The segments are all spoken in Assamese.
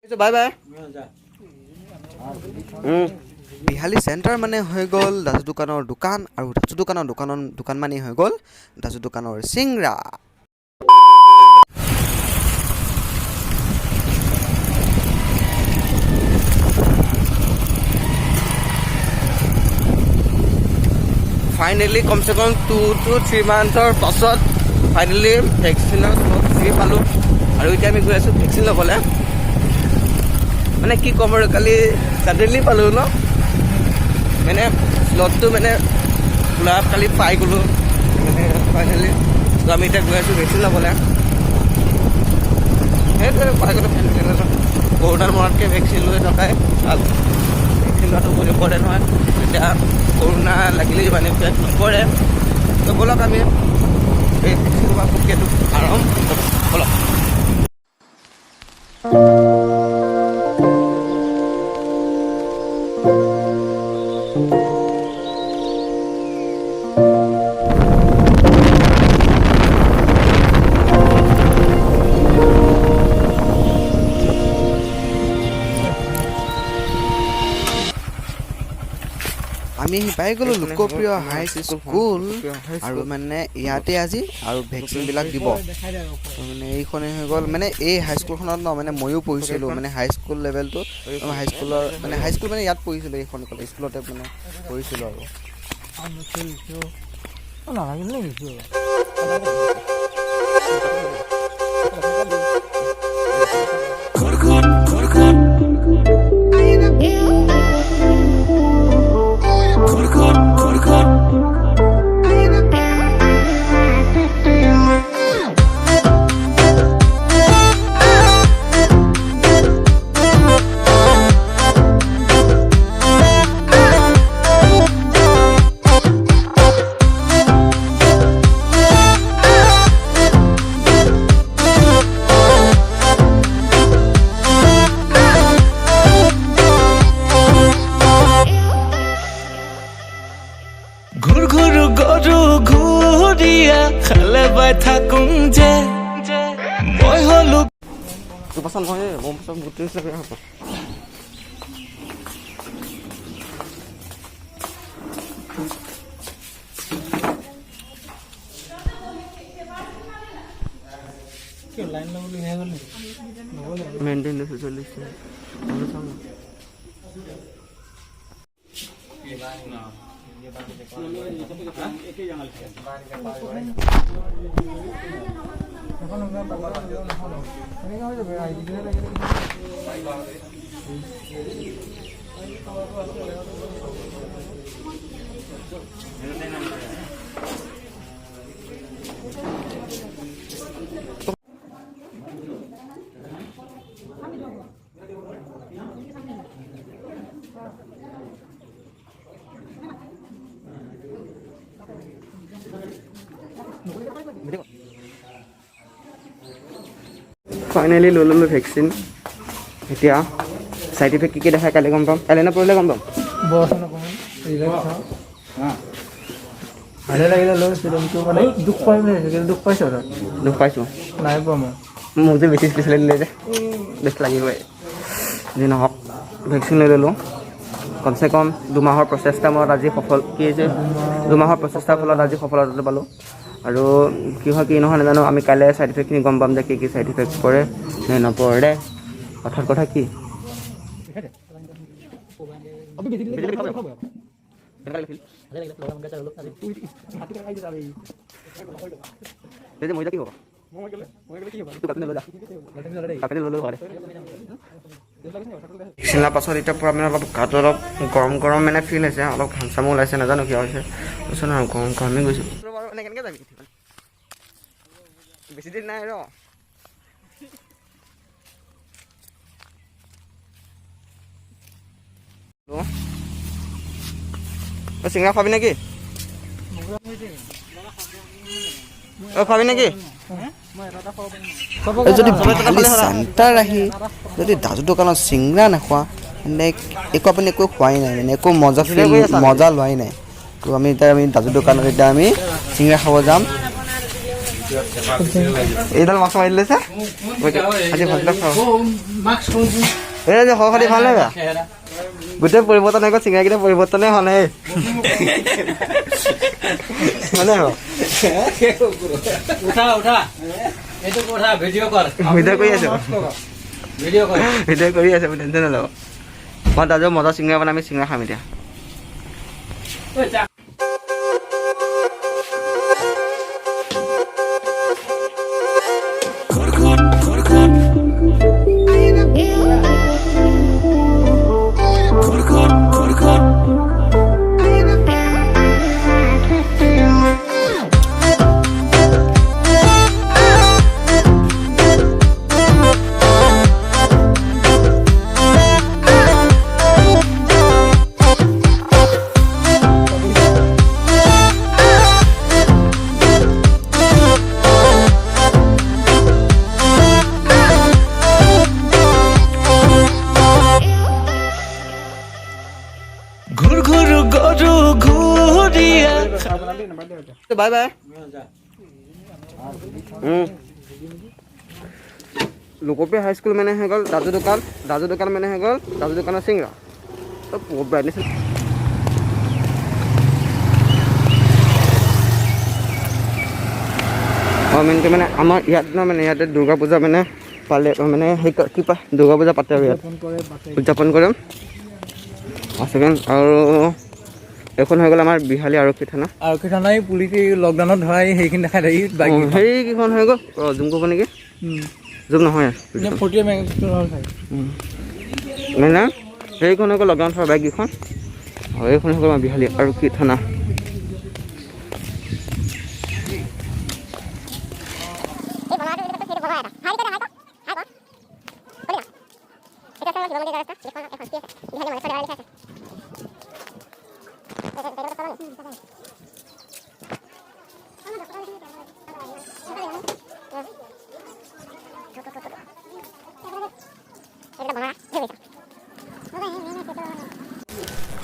বাই বাই বিহালী চেণ্টাৰ মানে হৈ গ'ল দাজু দোকানৰ দোকান আৰু দাজু দোকানৰ দোকান মানে হৈ গ'ল দাজু দোকানৰ চিংৰা ফাইনেলি কমচে কম 2 to 3 মান্থৰ পাছত ফাইনেলি ভেকচিনৰ স্লট ফ্ৰী পালোঁ আৰু এতিয়া আমি গৈ আছোঁ ভেকচিন ল'বলৈ মানে কি ক'ম আৰু কালি ছাডেনলি পালোঁ ন মানে স্লটটো মানে খোলা কালি পাই গ'লোঁ মানে ফাইনেলি তো আমি এতিয়া গৈ আছোঁ ভেকচিন ল'বলৈ সেইটোৱে পাই গ'লোঁ কৰোণাৰ মৰাতকৈ ভেকচিন লৈ থকাই ভাল ভেকচিন লোৱাটো বহুত ইম্পৰ্টেণ্ট হয় এতিয়া কৰোণা লাগিলে মানে ইফেক্ট নপৰে তো ব'লক আমি এই ভেকচিন লোৱা প্ৰক্ৰিয়াটো আৰম্ভ ব'লক আমি পাই গ'লোঁ লোকপ্ৰিয় হাই স্কুল আৰু মানে ইয়াতে আজি আৰু ভেকচিনবিলাক দিব মানে এইখনে হৈ গ'ল মানে এই হাইস্কুলখনত ন মানে ময়ো পঢ়িছিলোঁ মানে হাইস্কুল লেভেলটো হাইস্কুলৰ মানে হাইস্কুল মানে ইয়াত পঢ়িছিলোঁ এইখন স্কুলতে মানে পঢ়িছিলোঁ খালে বাই থাকুং যে মই হলো তো পছন্দ হয় মোৰ পছন্দ বহুত টেষ্ট লাগে হ'ব কি লাইন লবলৈ হে গ'ল মেইনটেনেন্স চলিছে আৰু চাম ফাইনেলি লৈ ল'লোঁ ভেকচিন এতিয়া ছাইড ইফেক্ট কি দেখায় কাইলৈ গম পাম কাইলৈ পৰহিলৈ গম পাম ভালে লাগিলে লৈছিলোঁ মানে দুখ পাই দুখ পাইছোঁ দুখ পাইছোঁ নাই পোৱা মই মোক যে বেছি স্পেচিয়েলি দিলে যে বেছি লাগিবই যি নহওক ভেকচিন লৈ ল'লোঁ কমচে কম 2 মাহৰ প্ৰচেষ্টা মূৰত আজি দুমাহৰ প্ৰচেষ্টাৰ ফলত আজি সফলতা পালোঁ আৰু কি হয় কি নহয় নাজানো আমি কাইলৈ ছাইড ইফেক্টখিনি গম পাম যে কি ছাইড ইফেক্ট পৰে নে নপৰে অৰ্থাৎ কথা কি মজা কি হ'ব ভেকচিনৰ পাছত এতিয়া পূৰা মানে অলপ গাটো অলপ গৰম মানে ফিল হৈছে অলপ ঘাম চামো ওলাইছে নাজানো কিয় হৈছে কৈছে নহয় গৰমে গৈছোঁ কেনেকৈ যাবি বেছি দিন নাই চিঙৰা খাবি নেকি খাবি নেকি যদি চেণ্টাৰ আহি যদি দাজু দোকানত চিংৰা নাখোৱা তেন্তে আপুনি একো খোৱাই নাই মানে একো মজা লোৱাই নাই তো আমি দাজু দোকানত এতিয়া আমি চিংৰা খাব যাম এইডাল মাছ মাৰি দিলে আজি ভাতবিলাক খাওঁ এই যে খবৰ খাতি ভাল নাই বা গোটেই পৰিৱৰ্তন হৈ গ'ল চিঙৰাকেইটা পৰিৱৰ্তনে হোৱা নাই মানে ভিডিঅ' কৰি আছো ভিডিঅ' কৰি আছো টেনশ্যন নল'ব মই তাত মজা চিঙৰা বনাই আমি চিঙৰা খাম এতিয়া বাই বাই লোকপ্ৰিয় হাইস্কুল মানে হৈ গ'ল দাজু দোকান মানে হৈ গ'ল দাজু দোকানৰ চিংৰা ব্ৰাইটনেছ মেইনকৈ মানে আমাৰ ইয়াত ন মানে ইয়াতে দুৰ্গা পূজা মানে পালে মানে সেই কি পায় দুৰ্গা পূজা পাতে আৰু ইয়াত উদযাপন কৰে ছেকেণ্ড আৰু এখন হৈ গ'ল আমাৰ বিহালী আৰক্ষী থানাই পুলিচ লকডাউনত ধৰাই সেইখিনি দেখাই সেইকেইখন হৈ গ'ল জুম কৰিব নেকি জুম নহয় মানে সেইখন হৈ গ'ল লকডাউন থকা বাইককেইখন আৰু এইখন হৈ গ'ল আমাৰ বিহালী আৰক্ষী থানা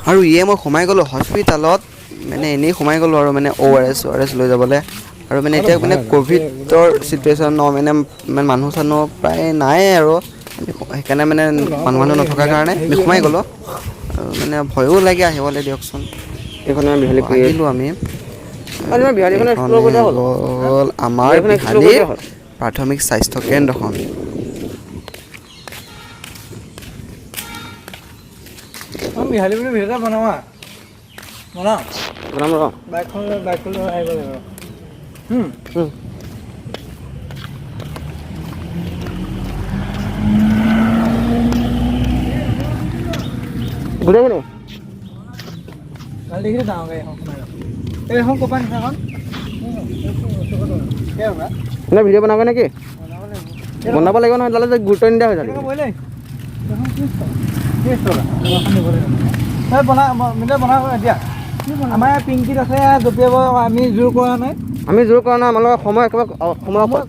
আৰু মই সোমাই গ'লোঁ হস্পিটেলত মানে এনেই সোমাই গ'লোঁ আৰু মানে ORS লৈ যাবলৈ আৰু মানে এতিয়া মানে ক'ভিডৰ চিটুৱেশ্যন ন মানে মানুহ চানুহ প্ৰায় নাই আৰু সেইকাৰণে মানে মানুহ নথকাৰ কাৰণে আমি সোমাই গ'লোঁ আৰু মানে ভয়ো লাগে আহিবলৈ দিয়কচোন এইখন বিহালী আহিলোঁ আমি হ'ল আমাৰ বিহালীৰ প্ৰাথমিক স্বাস্থ্য কেন্দ্ৰখন বিহালী বুলি ভিডিঅ' এটা বনাম ৰ বাইকখন আহিব লাগিব দেখিলে ডাঙৰকৈ এইখন ক'পা নিচাখন ভিডিঅ' বনাব নেকি বনাব লাগিব নহয় তালৈ যে গুৰুত্ব নিদিয়া হৈ যায় এতিয়া আমাৰ ইয়াত পিংকিত আছে জঁপিয়াব আমি জোৰ কৰা নাই আমাৰ লগত সময় একেবাৰে সময়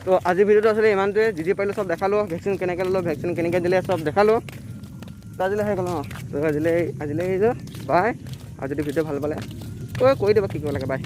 তো আজি ভিডিঅ'টো আছিলে ইমানটোৱে যি পাৰিলোঁ চব দেখালোঁ ভেকচিন কেনেকৈ ল'লোঁ ভেকচিন কেনেকৈ দিলে চব দেখালোঁ তো আজিলৈ হৈ গ'ল ন তো আজিলৈ আহিছোঁ বাই আৰু যদি ভিডিঅ' ভাল পালে কৈ দিব কি কৰিব লাগে বাই